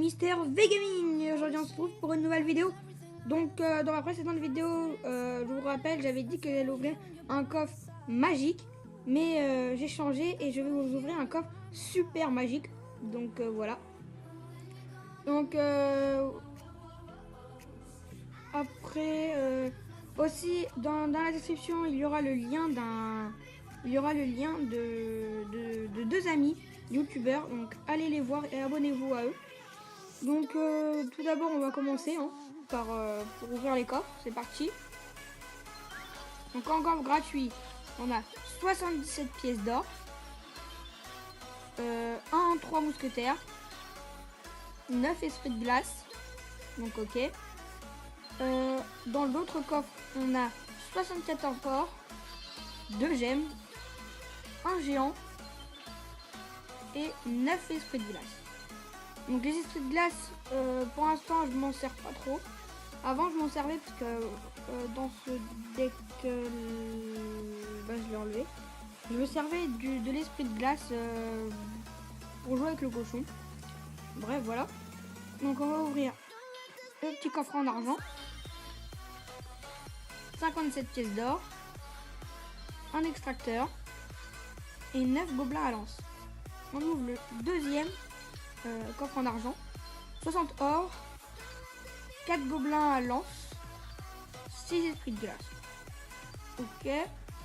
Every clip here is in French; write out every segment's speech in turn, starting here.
Mister Vegaming. Et aujourd'hui on se retrouve pour une nouvelle vidéo. Donc dans ma précédente vidéo, je vous rappelle, j'avais dit que j'allais ouvrir un coffre magique. Mais j'ai changé et je vais vous ouvrir un coffre super magique. Donc voilà. Donc après aussi dans la description il y aura le lien de deux amis youtubeurs, donc allez les voir et abonnez-vous à eux. Donc tout d'abord on va commencer par pour ouvrir les coffres, c'est parti. Donc en coffre gratuit on a 77 pièces d'or, 3 mousquetaires, 9 esprits de glace, donc ok. Dans l'autre coffre on a 64 or, 2 gemmes, un géant et 9 esprits de glace. Donc les esprits de glace, pour l'instant je m'en sers pas trop. Avant je m'en servais parce que dans ce deck, je l'ai enlevé. Je me servais de l'esprit de glace pour jouer avec le cochon. Bref voilà. Donc on va ouvrir le petit coffre en argent. 57 pièces d'or, un extracteur et 9 gobelins à lance. On ouvre le deuxième coffre en argent. 60 or, 4 gobelins à lance, 6 esprits de glace. Ok,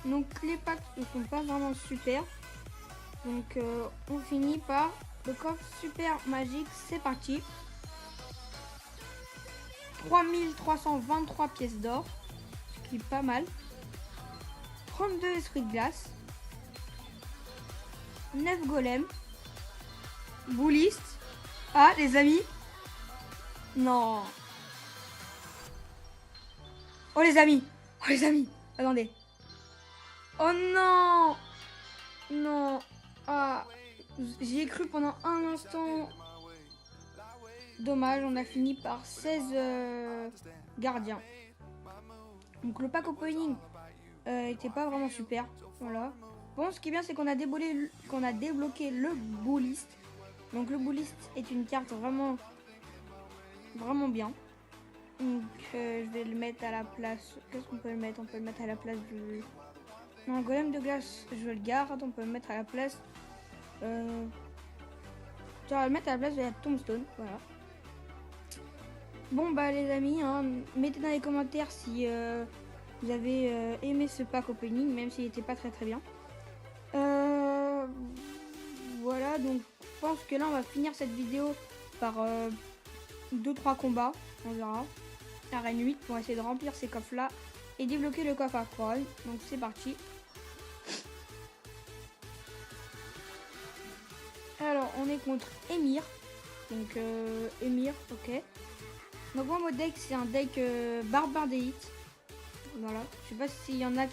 donc les packs ne sont pas vraiment super. Donc on finit par le coffre super magique, c'est parti. 3323 pièces d'or, ce qui est pas mal. 32 esprits de glace, 9 golems, bouliste. Ah les amis, non. Oh les amis, attendez. Oh non, non. Ah, j'y ai cru pendant un instant. Dommage, on a fini par 16 gardiens. Donc le pack opening était pas vraiment super. Voilà. Bon, ce qui est bien, c'est qu'on a débloqué le bouliste. Donc le bouliste est une carte vraiment bien. Donc je vais le mettre à la place. Qu'est-ce qu'on peut le mettre? On peut le mettre à la place du... Non, golem de glace, je le garde. On peut le mettre à la place... on va le mettre à la place de la tombstone. Voilà. Bon bah les amis, mettez dans les commentaires si vous avez aimé ce pack opening, même s'il n'était pas très bien. Voilà, donc je pense que là on va finir cette vidéo par 2-3 combats, on verra. Arène 8 pour essayer de remplir ces coffres là et débloquer le coffre à couronne. Donc c'est parti. Alors on est contre Emir. Donc Emir, ok. Donc moi mon deck c'est un deck barbare d'élite. Voilà, je sais pas s'il y en a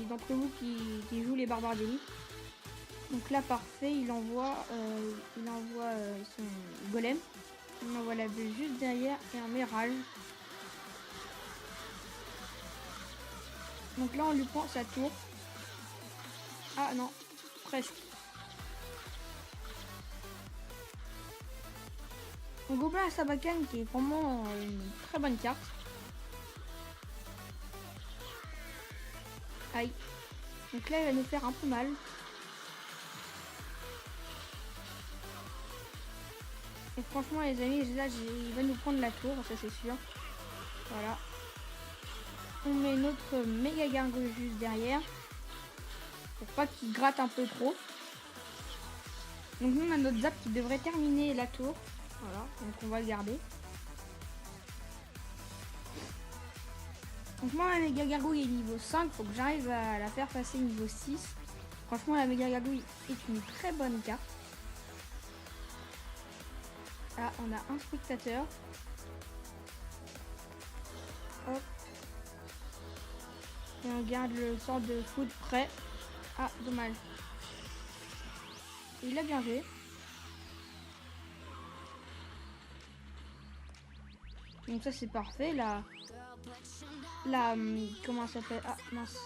d'entre vous qui jouent les barbares d'élite. Donc là parfait, il envoie son golem. On envoie la bulle juste derrière et un mirage. Donc là on lui prend sa tour. Ah non, presque. Donc gobelin à Sabacane qui est vraiment une très bonne carte. Aïe. Donc là il va nous faire un peu mal. Et franchement les amis, là il va nous prendre la tour, ça c'est sûr. Voilà. On met notre méga gargouille juste derrière. Pour pas qu'il gratte un peu trop. Donc nous on a notre zap qui devrait terminer la tour. Voilà, donc on va le garder. Donc moi la méga gargouille est niveau 5, faut que j'arrive à la faire passer niveau 6. Franchement la méga gargouille est une très bonne carte. Là on a un spectateur. Hop. Et on garde le sort de foot prêt. Ah dommage. Il a bien joué. Donc ça c'est parfait. Comment ça s'appelle? Ah mince.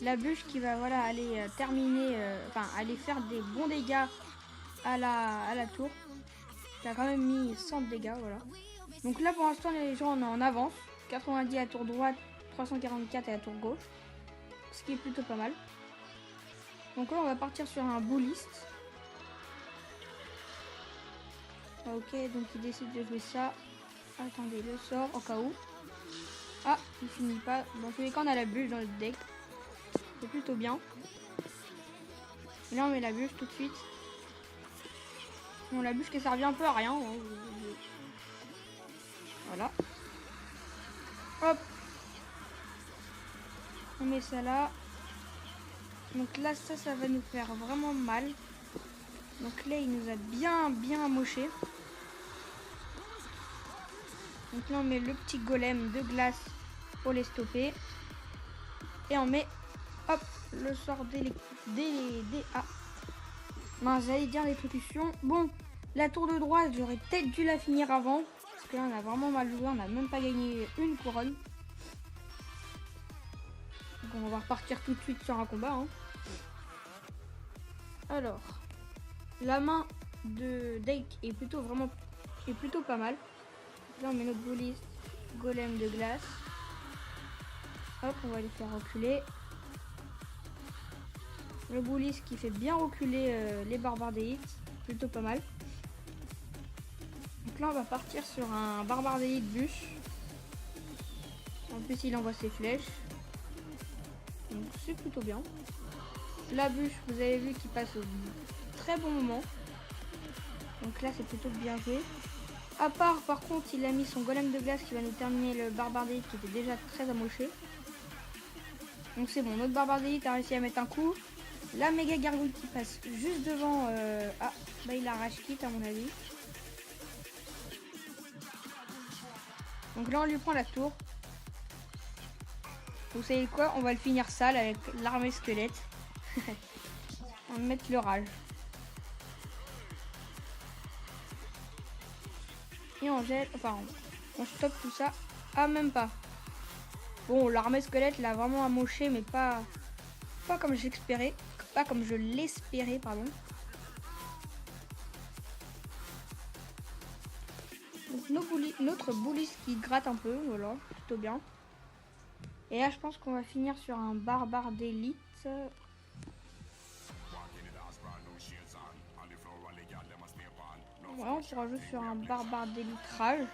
La bûche qui va voilà aller terminer, aller faire des bons dégâts à la tour. qui a quand même mis 100 de dégâts, voilà. Donc là pour l'instant les gens on est en avance. 90 à la tour droite, 344 à la tour gauche. Ce qui est plutôt pas mal. Donc là on va partir sur un bullist. Ok, donc il décide de jouer ça. Attendez, le sort au cas où. Ah, il finit pas. Dans tous les cas on a la bûche dans le deck. C'est plutôt bien. Et là on met la bûche tout de suite. Bon, la bûche qui servait un peu à rien. Voilà. Hop. On met ça là. Donc là, ça va nous faire vraiment mal. Donc là, il nous a bien amoché. Donc là, on met le petit golem de glace pour les stopper. Et on met, hop, le sort des... Ah. Mince, j'allais dire l'exécution. Bon, la tour de droite, j'aurais peut-être dû la finir avant. Parce que là, on a vraiment mal joué. On n'a même pas gagné une couronne. Donc on va repartir tout de suite sur un combat. Hein. Alors, la main de Dake est plutôt pas mal. Là, on met notre bullist, golem de glace. Hop, on va les faire reculer. Le bullist qui fait bien reculer les barbares d'élite, plutôt pas mal. Donc là, on va partir sur un barbare d'élite bûche. En plus, il envoie ses flèches. Donc c'est plutôt bien. La bûche, vous avez vu qu'il passe au très bon moment. Donc là, c'est plutôt bien joué. À part, par contre, il a mis son golem de glace qui va nous terminer le barbare d'élite qui était déjà très amoché. Donc c'est bon, notre barbare d'élite a réussi à mettre un coup. La méga gargouille qui passe juste devant. Ah, bah il a rage quitte à mon avis. Donc là, on lui prend la tour. Vous savez quoi? On va le finir sale avec l'armée squelette. On va mettre le rage. Et on jette, enfin on stoppe tout ça. Ah, même pas. Bon, l'armée squelette l'a vraiment amoché, mais pas comme j'espérais. Pas comme je l'espérais, pardon. Donc notre bouliste qui gratte un peu, voilà, plutôt bien. Et là, je pense qu'on va finir sur un barbare d'élite. Voilà, on pourra jouer sur un barbare d'élite rage.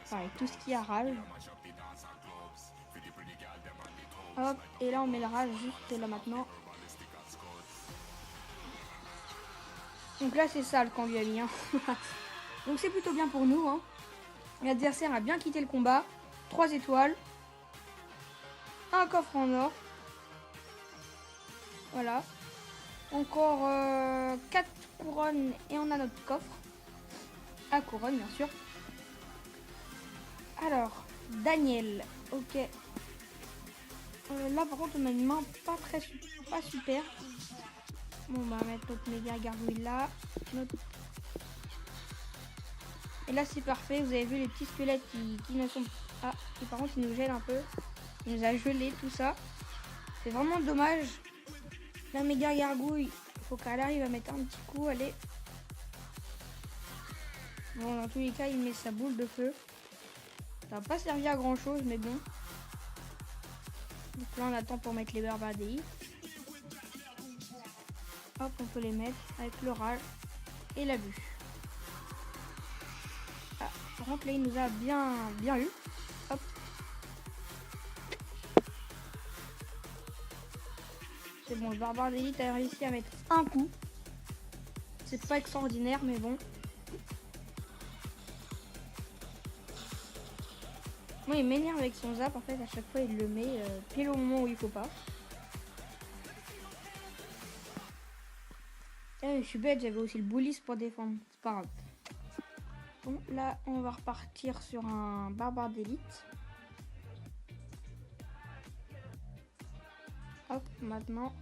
Enfin, avec tout ce qui a rage. Hop, et là on met le rage juste là maintenant. Donc là c'est sale qu'on lui a mis. Hein. Donc c'est plutôt bien pour nous. Hein. L'adversaire a bien quitté le combat. 3 étoiles. Un coffre en or. Voilà. Encore 4 couronnes et on a notre coffre. À couronne bien sûr. Alors, Daniel. Ok. Là par contre on a une main pas super. Bon, on va mettre notre méga gargouille là. Et là c'est parfait. Vous avez vu les petits squelettes qui ne sont... Ah, qui par contre ils nous gèlent un peu. Il nous a gelé tout ça. C'est vraiment dommage. La méga gargouille, il faut qu'elle arrive à mettre un petit coup. Allez. Bon, dans tous les cas, il met sa boule de feu. Ça va pas servir à grand chose, mais bon. Donc là, on attend pour mettre les barbares d'élite. Hop, on peut les mettre avec le rage et la bûche. Ah, par contre, là, il nous a bien eu. Hop. C'est bon, le barbare d'élite a réussi à mettre un coup. C'est pas extraordinaire, mais bon. Moi, il m'énerve avec son zap. En fait, à chaque fois, il le met pile au moment où il faut pas. Je suis bête, j'avais aussi le bullist pour défendre. C'est pas grave. Bon, là, on va repartir sur un barbare d'élite. Hop, maintenant.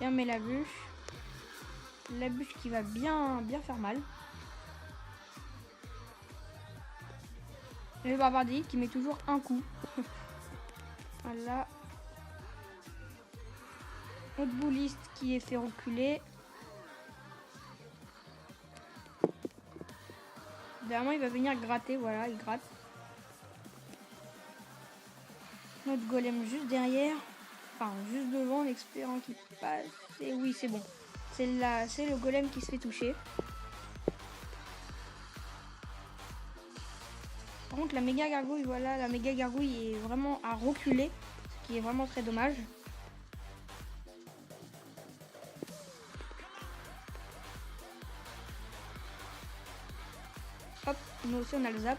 Et on met la bûche. La bûche qui va bien faire mal. Le barbare d'élite qui met toujours un coup. Voilà. Notre bouliste qui est fait reculer. Dernièrement, il va venir gratter. Voilà, il gratte. Notre golem juste derrière. Enfin, juste devant, en espérant qu'il passe. Et oui, c'est bon. C'est le golem qui se fait toucher. Par contre, la méga gargouille, voilà, la méga gargouille est vraiment à reculer, ce qui est vraiment très dommage. Hop, nous aussi on a le zap.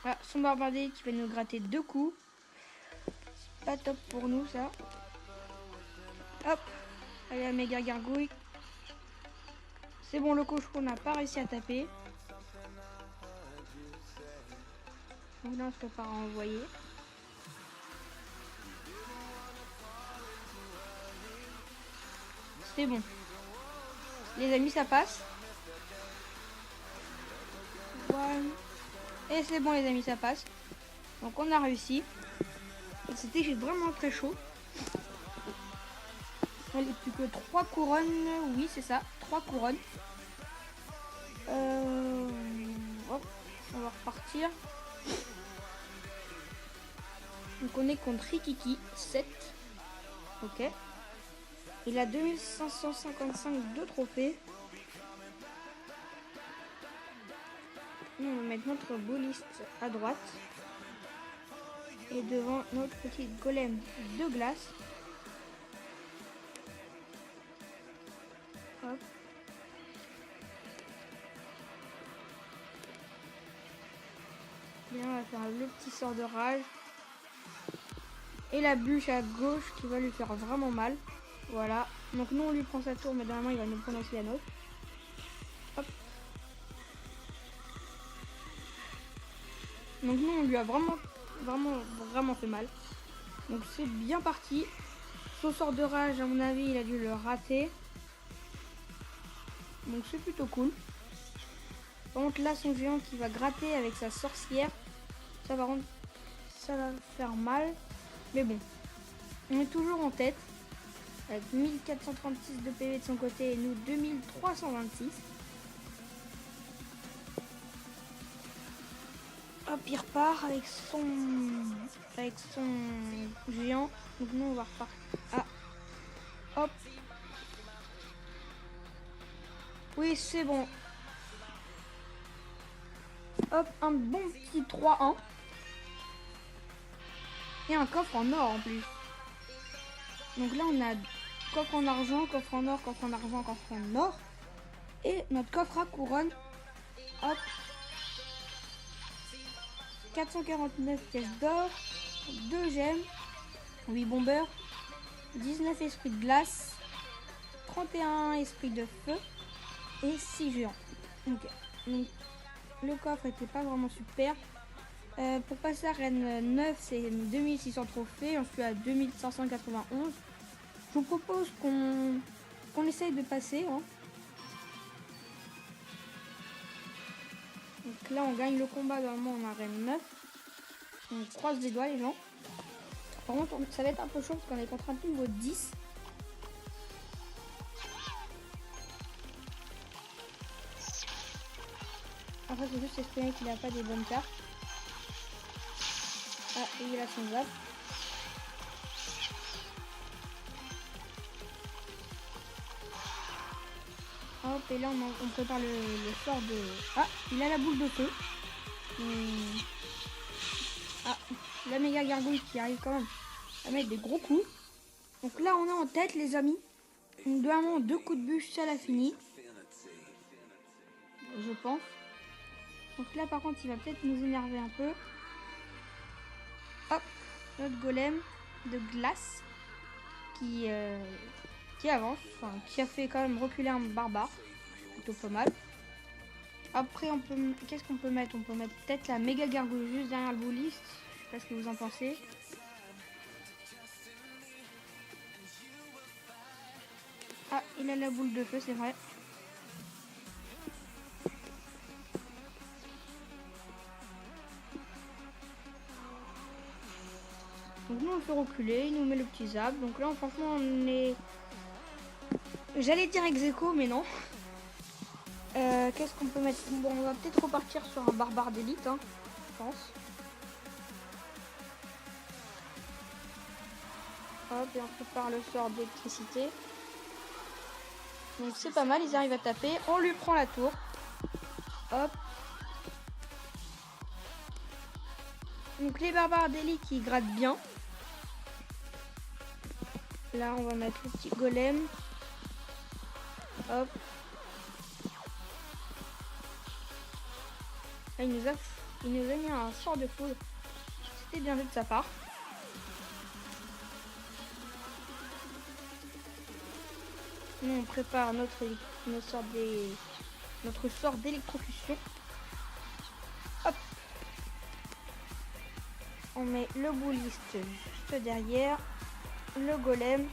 Voilà, son barbardier qui va nous gratter 2 coups. C'est pas top pour nous ça. Hop, allez la méga gargouille. C'est bon, le cochon n'a pas réussi à taper. Donc là on se prépare à envoyer. C'est bon. Les amis, ça passe. Voilà. Et c'est bon les amis, ça passe. Donc on a réussi. C'était vraiment très chaud. Il n'y plus que 3 couronnes. Oui, c'est ça, 3 couronnes. Hop, on va repartir. Donc on est contre Rikiki, 7. Ok. Il a 2555 de trophées. On va mettre notre bouliste à droite. Et devant notre petit golem de glace. Hop. Bien, on va faire le petit sort de rage. Et la bûche à gauche qui va lui faire vraiment mal. Voilà. Donc nous on lui prend sa tour, mais normalement il va nous prendre aussi la nôtre. Hop. Donc nous on lui a vraiment fait mal. Donc c'est bien parti. Son sort de rage, à mon avis, il a dû le rater. Donc c'est plutôt cool. Par contre là son géant qui va gratter avec sa sorcière. Ça va faire mal. Mais bon. On est toujours en tête. Avec 1436 de PV de son côté et nous 2326. Hop, il repart avec son géant. Donc nous on va repartir. Ah. Hop. Oui, c'est bon. Hop, un bon petit 3-1. Et un coffre en or en plus. Donc là on a coffre en argent, coffre en or, coffre en argent, coffre en or. Et notre coffre à couronne. Hop. 449 pièces d'or, 2 gemmes, 8 bombeurs, 19 esprits de glace, 31 esprits de feu et 6 géants. Ok. Donc le coffre était pas vraiment super. Pour passer à Reine 9, c'est 2600 trophées. On suis à 2591. Je vous propose qu'on essaye de passer. Hein. Donc là, on gagne le combat. Normalement, on a Reine 9. On croise les doigts, les gens. Par contre, ça va être un peu chaud parce qu'on est contre un niveau 10. Après, faut juste espérer qu'il n'a pas des bonnes cartes. Ah, et il a son zap. Hop, et là on prépare le sort de... Ah, il a la boule de feu. Ah, la méga gargouille qui arrive quand même à mettre des gros coups. Donc là on est en tête les amis. Donc vraiment 2 coups de bûche, ça l'a fini. Je pense. Donc là par contre il va peut-être nous énerver un peu. Hop, notre golem de glace qui avance, enfin qui a fait quand même reculer un barbare. Plutôt pas mal. Après on peut, qu'est-ce qu'on peut mettre? On peut mettre peut-être la méga gargouille juste derrière le bouliste. Je sais pas ce que vous en pensez. Ah, il a la boule de feu, c'est vrai. Donc nous on le fait reculer, il nous met le petit zap. Donc là franchement on est... J'allais dire ex-aequo mais non. Qu'est-ce qu'on peut mettre? Bon, on va peut-être repartir sur un barbare d'élite, hein, je pense. Hop, et on prépare le sort d'électricité. Donc c'est pas mal, ils arrivent à taper. On lui prend la tour. Hop. Donc les barbares d'élite qui grattent bien. Là, on va mettre le petit golem. Hop. Là, il nous a mis un sort de foudre. C'était bien fait de sa part. Nous, on prépare notre sort d'électrocution. Hop. On met le bouliste juste derrière. Le golem.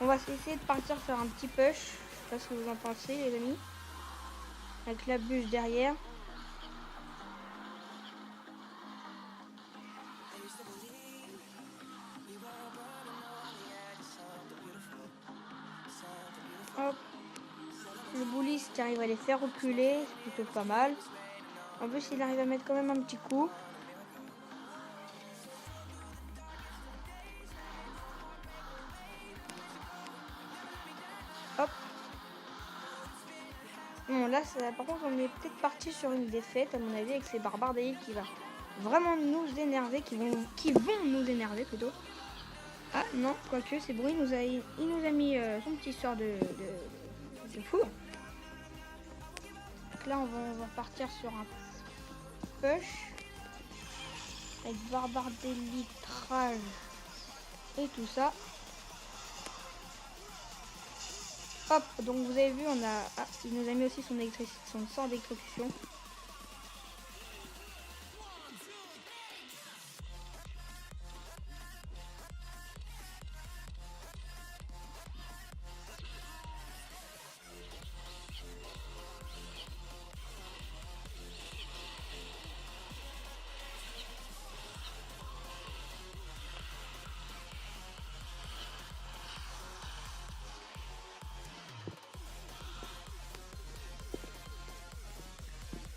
On va essayer de partir sur un petit push. Je sais pas ce que vous en pensez, les amis. Avec la bûche derrière. Hop. Le bouliste qui arrive à les faire reculer, c'est plutôt pas mal. En plus, il arrive à mettre quand même un petit coup. Hop. Bon, là, par contre, on est peut-être parti sur une défaite, à mon avis, avec ces barbares d'élite qui va vraiment nous énerver, qui vont nous énerver plutôt. Ah non, quoique, c'est bon, il nous a mis son petit sort de foudre. Donc là, on va partir sur un push avec barbare d'élite, rage et tout ça. Hop, donc vous avez vu, il nous a mis aussi son sort d'électrocution.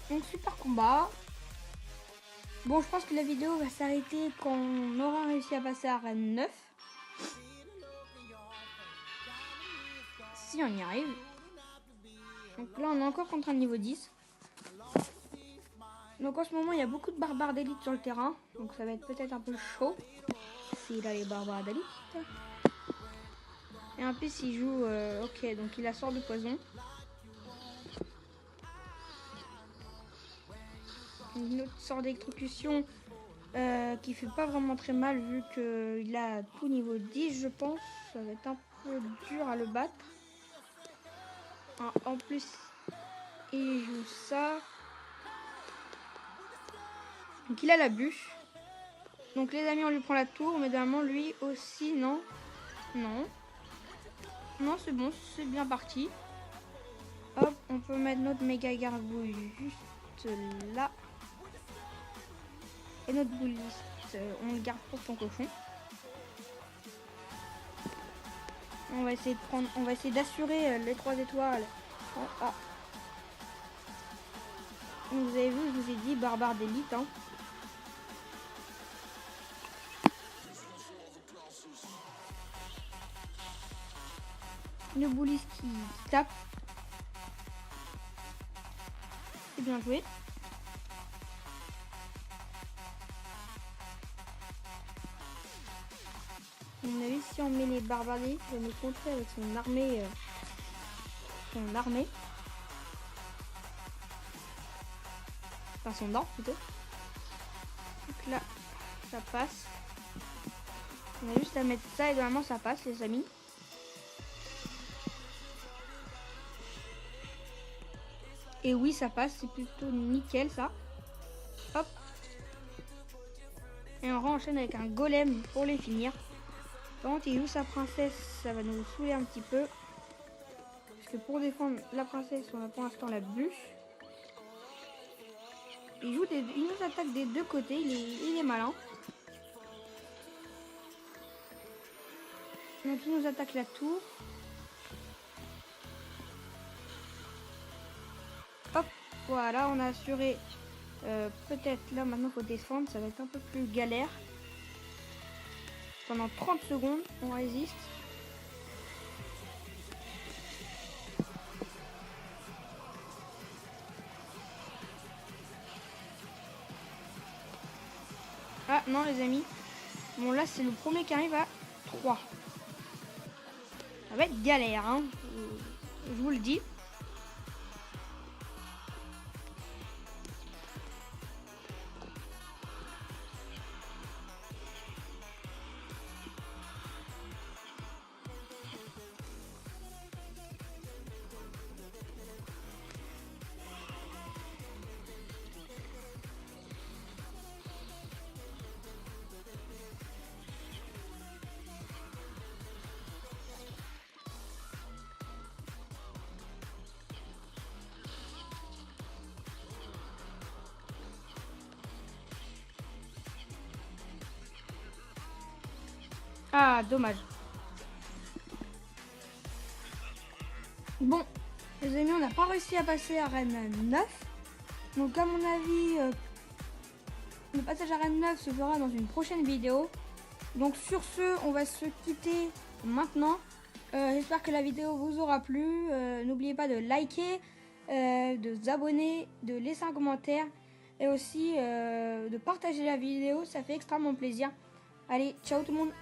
Donc super combat. Bon, je pense que la vidéo va s'arrêter quand on aura réussi à passer à Reine 9. Si on y arrive. Donc là, on est encore contre un niveau 10. Donc en ce moment, il y a beaucoup de barbares d'élite sur le terrain. Donc ça va être peut-être un peu chaud. S'il a les barbares d'élite. Et en plus, il joue... ok, donc il a sort de poison. Une autre sort d'électrocution qui fait pas vraiment très mal vu qu'il a tout niveau 10, je pense. Ça va être un peu dur à le battre. En plus, il joue ça. Donc il a la bûche. Donc les amis, on lui prend la tour, mais normalement lui aussi, non. Non. Non, c'est bon, c'est bien parti. Hop, on peut mettre notre méga gargouille juste là. Et notre bouliste, on le garde pour son cochon. On va essayer d'assurer les 3 étoiles. Oh, ah. Vous avez vu, je vous ai dit, barbare d'élite. Hein. Le bouliste qui tape. C'est bien joué. À mon avis, si on met les barbares d'élite, il va nous contrer avec son armée. Enfin, son dent plutôt. Donc là, ça passe. On a juste à mettre ça et normalement ça passe, les amis. Et oui, ça passe, c'est plutôt nickel ça. Hop. Et on enchaîne avec un golem pour les finir. Par contre, il joue sa princesse, ça va nous saouler un petit peu. Parce que pour défendre la princesse, on a pour l'instant la bûche. Il nous attaque des deux côtés, il est malin. Donc il nous attaque la tour. Hop, voilà, on a assuré. Peut-être là maintenant faut descendre, ça va être un peu plus galère. Pendant 30 secondes, on résiste. Ah non les amis. Bon là c'est le premier qui arrive à 3. Ça va être galère, hein. Je vous le dis. Ah, dommage. Bon, les amis, on n'a pas réussi à passer à Arène 9. Donc, à mon avis, le passage à Arène 9 se fera dans une prochaine vidéo. Donc, sur ce, on va se quitter maintenant. J'espère que la vidéo vous aura plu. N'oubliez pas de liker, de vous abonner, de laisser un commentaire et aussi de partager la vidéo. Ça fait extrêmement plaisir. Allez, ciao tout le monde!